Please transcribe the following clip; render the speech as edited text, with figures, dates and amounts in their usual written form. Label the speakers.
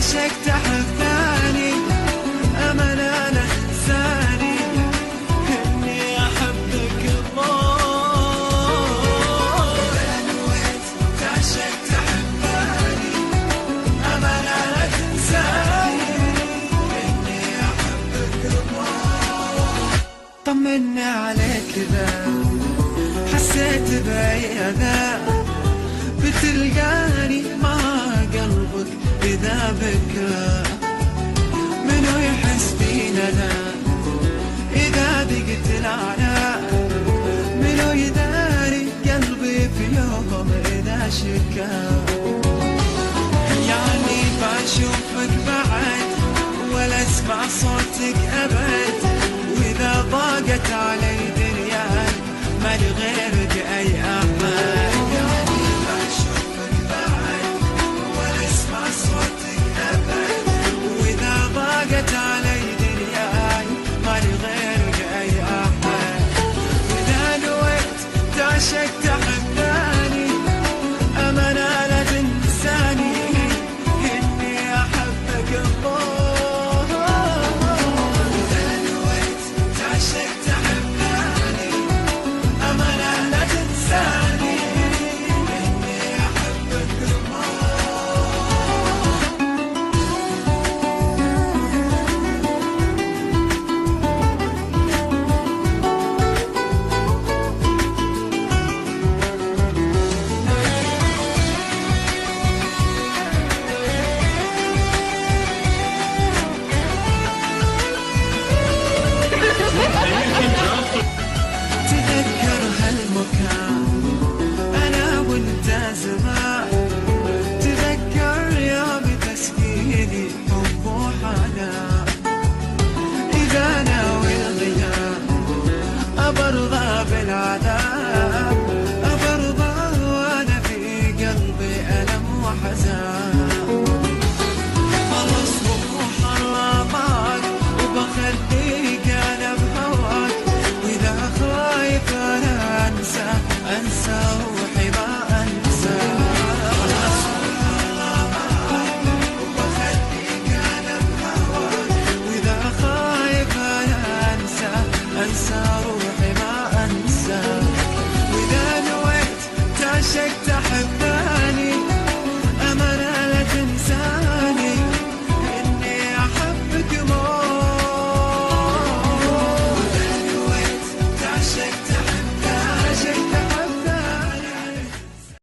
Speaker 1: عشقت أحباني أمل أنا ثاني إني أحبك الله. إذا نويت عشقت أحباني أمل أنا ثاني إني أحبك الله. طمني عليك إذا حسيت بأذى بتلقاني مع قلبك إذا بكى. منو يحس فينا لا إذا ضقت العناء، منو يداري قلبي في يوم إذا شكا. يعني بشوفك بعد ولا اسمع صوتك أبد، وإذا ضاقت علي دنياي ما لغيرك أي